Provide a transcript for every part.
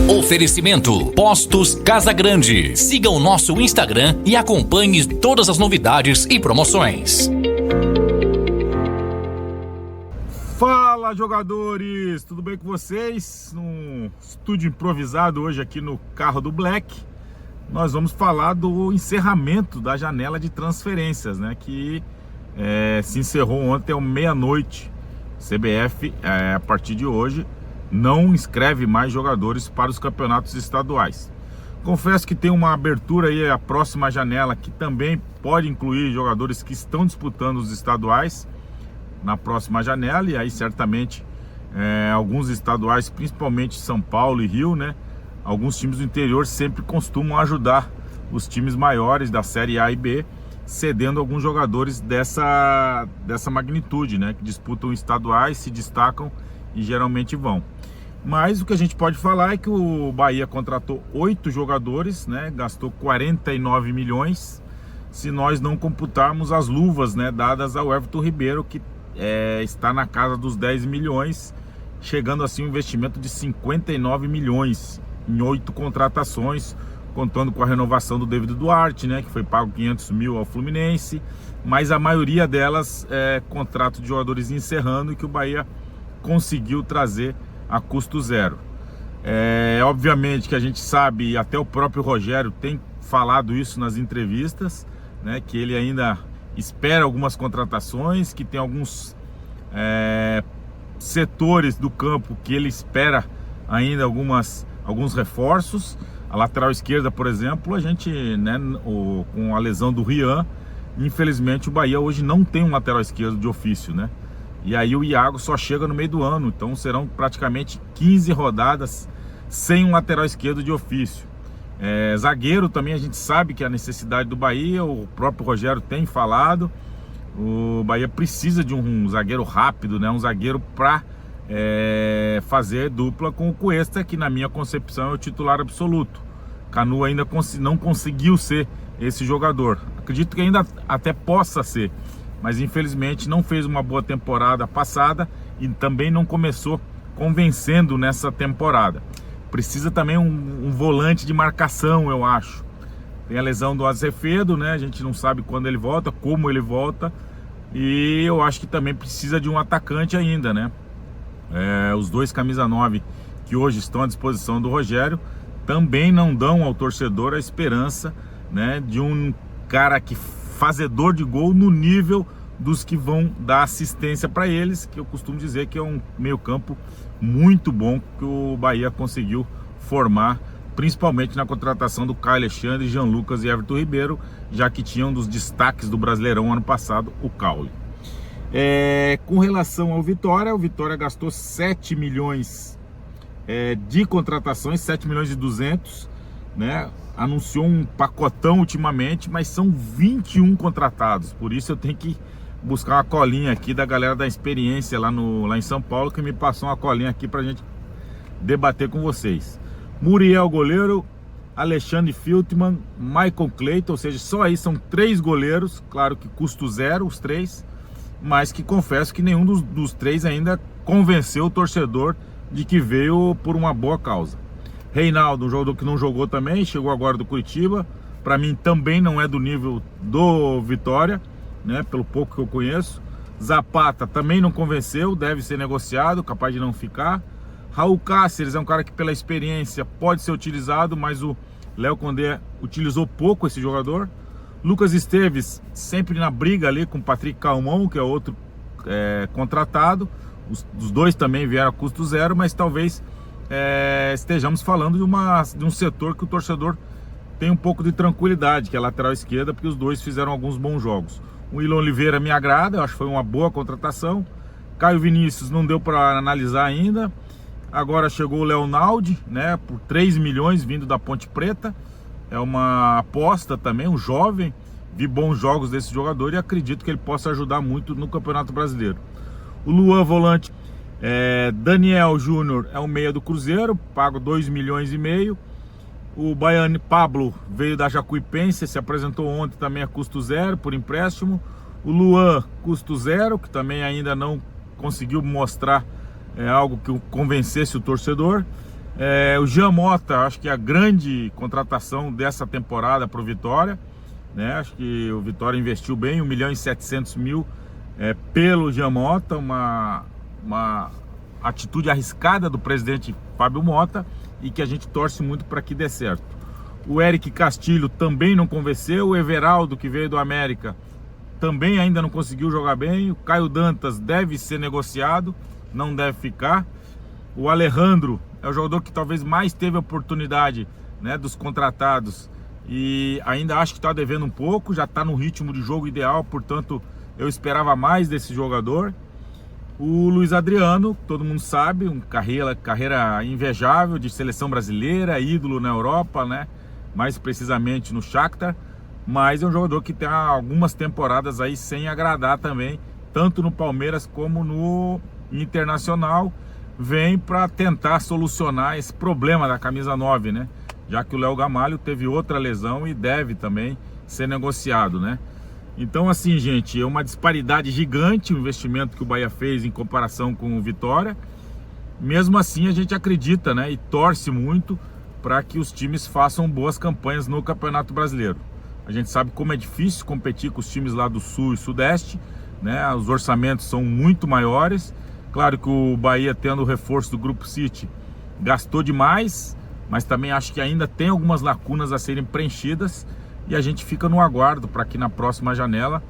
Oferecimento Postos Casa Grande. Siga o nosso Instagram e acompanhe todas as novidades e promoções. Fala, jogadores! Tudo bem com vocês? Num estúdio improvisado hoje aqui no carro do Black, nós vamos falar do encerramento da janela de transferências, né? Que se encerrou ontem à meia-noite. CBF, a partir de hoje, não inscreve mais jogadores para os campeonatos estaduais. Confesso que tem uma abertura aí, a próxima janela, que também pode incluir jogadores que estão disputando os estaduais na próxima janela, e aí certamente alguns estaduais, principalmente São Paulo e Rio, né? Alguns times do interior sempre costumam ajudar os times maiores da Série A e B, cedendo alguns jogadores dessa magnitude, né? Que disputam estaduais, se destacam e geralmente vão. Mas o que a gente pode falar é que o Bahia contratou 8 jogadores, né? Gastou 49 milhões, se nós não computarmos as luvas, né, dadas ao Everton Ribeiro, que está na casa dos 10 milhões, chegando assim um investimento de 59 milhões em 8 contratações, contando com a renovação do David Duarte, né, que foi pago 500 mil ao Fluminense, mas a maioria delas é contrato de jogadores encerrando e que o Bahia conseguiu trazer a custo zero. Obviamente que a gente sabe, e até o próprio Rogério tem falado isso nas entrevistas, né, que ele ainda espera algumas contratações, que tem alguns setores do campo que ele espera ainda alguns reforços. A lateral esquerda, por exemplo, a gente, né, com a lesão do Rian, infelizmente o Bahia hoje não tem um lateral esquerdo de ofício, né? E aí o Iago só chega no meio do ano, então serão praticamente 15 rodadas sem um lateral esquerdo de ofício. Zagueiro também a gente sabe que é a necessidade do Bahia, o próprio Rogério tem falado, o Bahia precisa de um zagueiro rápido, né? Um zagueiro para fazer dupla com o Cuesta, que na minha concepção é o titular absoluto. Canu ainda não conseguiu ser esse jogador, acredito que ainda até possa ser, mas infelizmente não fez uma boa temporada passada e também não começou convencendo nessa temporada. Precisa também um volante de marcação, eu acho. Tem a lesão do Azevedo, né? A gente não sabe quando ele volta, como ele volta, e eu acho que também precisa de um atacante ainda, né? Os dois camisa 9 que hoje estão à disposição do Rogério também não dão ao torcedor a esperança, né, de um cara que fazedor de gol no nível dos que vão dar assistência para eles, que eu costumo dizer que é um meio campo muito bom que o Bahia conseguiu formar, principalmente na contratação do Caio Alexandre, Jean Lucas e Everton Ribeiro, já que tinham um dos destaques do Brasileirão ano passado, o Caule. Com relação ao Vitória, o Vitória gastou 7 milhões de contratações, 7 milhões e 200, né? Anunciou um pacotão ultimamente, mas são 21 contratados, por isso eu tenho que buscar uma colinha aqui da galera da experiência lá em São Paulo, que me passou uma colinha aqui pra gente debater com vocês. Muriel, goleiro, Alexandre Filtman, Michael Clayton, ou seja, só aí são 3 goleiros, claro que custo zero os 3, mas que confesso que nenhum dos 3 ainda convenceu o torcedor de que veio por uma boa causa. Reinaldo, um jogador que não jogou também, chegou agora do Curitiba, para mim também não é do nível do Vitória, né, pelo pouco que eu conheço. Zapata também não convenceu, deve ser negociado, capaz de não ficar. Raul Cáceres é um cara que pela experiência pode ser utilizado, mas o Léo Condé utilizou pouco esse jogador. Lucas Esteves sempre na briga ali com o Patrick Calmon, que é outro contratado. Os dois também vieram a custo zero, mas talvez estejamos falando de um setor que o torcedor tem um pouco de tranquilidade, que é a lateral esquerda, porque os dois fizeram alguns bons jogos. O Willian Oliveira me agrada, eu acho que foi uma boa contratação. Caio Vinícius não deu para analisar ainda. Agora chegou o Leonaldi, né, por 3 milhões vindo da Ponte Preta. É uma aposta também, um jovem. Vi bons jogos desse jogador e acredito que ele possa ajudar muito no Campeonato Brasileiro. O Luan, volante. Daniel Júnior é um meia do Cruzeiro, pago 2 milhões e meio. O baiano Pablo veio da Jacuipense, se apresentou ontem também a custo zero por empréstimo. O Luan, custo zero, que também ainda não conseguiu mostrar algo que convencesse o torcedor. O Jean Mota, acho que é a grande contratação dessa temporada para o Vitória, né? Acho que o Vitória investiu bem, 1.700.000 pelo Jean Mota, uma atitude arriscada do presidente Fábio Mota e que a gente torce muito para que dê certo. O Eric Castilho também não convenceu, o Everaldo, que veio do América, também ainda não conseguiu jogar bem, o Caio Dantas deve ser negociado, não deve ficar. O Alejandro é o jogador que talvez mais teve oportunidade, né, dos contratados, e ainda acho que está devendo um pouco, já está no ritmo de jogo ideal, portanto eu esperava mais desse jogador. O Luiz Adriano, todo mundo sabe, carreira invejável de seleção brasileira, ídolo na Europa, né, mais precisamente no Shakhtar, mas é um jogador que tem algumas temporadas aí sem agradar também, tanto no Palmeiras como no Internacional. Vem para tentar solucionar esse problema da camisa 9, né? Já que o Léo Gamalho teve outra lesão e deve também ser negociado, né? Então, assim, gente, é uma disparidade gigante o investimento que o Bahia fez em comparação com o Vitória. Mesmo assim, a gente acredita, né, e torce muito para que os times façam boas campanhas no Campeonato Brasileiro. A gente sabe como é difícil competir com os times lá do Sul e Sudeste, né? Os orçamentos são muito maiores. Claro que o Bahia, tendo o reforço do Grupo City, gastou demais, mas também acho que ainda tem algumas lacunas a serem preenchidas e a gente fica no aguardo para que na próxima janela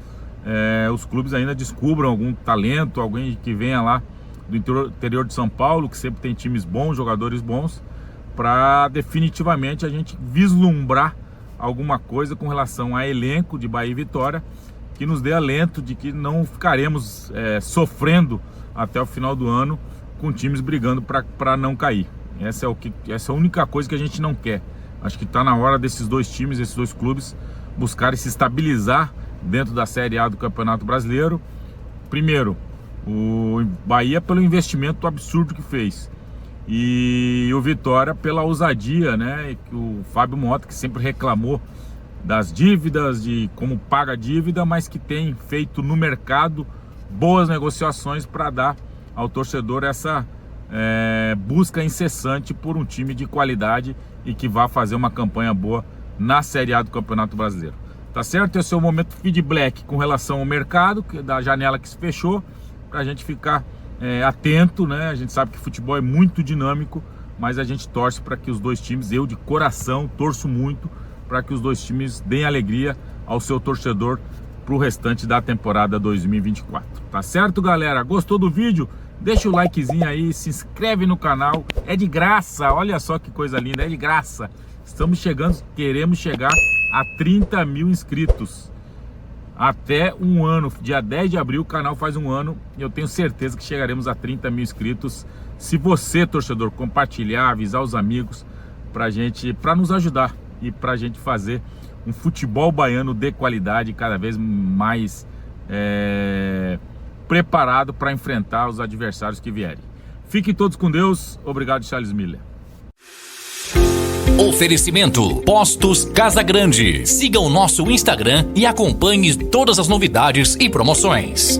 os clubes ainda descubram algum talento, alguém que venha lá do interior de São Paulo, que sempre tem times bons, jogadores bons, para definitivamente a gente vislumbrar alguma coisa com relação a elenco de Bahia e Vitória, que nos dê alento de que não ficaremos sofrendo até o final do ano com times brigando para não cair. Essa é a única coisa que a gente não quer. Acho que está na hora desses dois times, esses dois clubes, buscarem se estabilizar dentro da Série A do Campeonato Brasileiro. Primeiro, o Bahia pelo investimento absurdo que fez, e o Vitória pela ousadia, né? Que o Fábio Mota, que sempre reclamou das dívidas, de como paga a dívida, mas que tem feito no mercado boas negociações para dar ao torcedor essa busca incessante por um time de qualidade e que vá fazer uma campanha boa na Série A do Campeonato Brasileiro. Tá certo? Esse é o momento feedback com relação ao mercado, da janela que se fechou, para a gente ficar atento, né? A gente sabe que futebol é muito dinâmico, mas a gente torce para que os dois times, eu de coração torço muito para que os dois times deem alegria ao seu torcedor para o restante da temporada 2024. Tá certo, galera? Gostou do vídeo? Deixa o likezinho aí, se inscreve no canal, é de graça, olha só que coisa linda, é de graça. Estamos chegando, queremos chegar a 30 mil inscritos até um ano, dia 10 de abril o canal faz um ano, e eu tenho certeza que chegaremos a 30 mil inscritos, se você, torcedor, compartilhar, avisar os amigos, para nos ajudar e pra gente fazer um futebol baiano de qualidade, cada vez mais preparado para enfrentar os adversários que vierem. Fiquem todos com Deus. Obrigado, Charles Miller. Oferecimento Postos Casa Grande. Siga o nosso Instagram e acompanhe todas as novidades e promoções.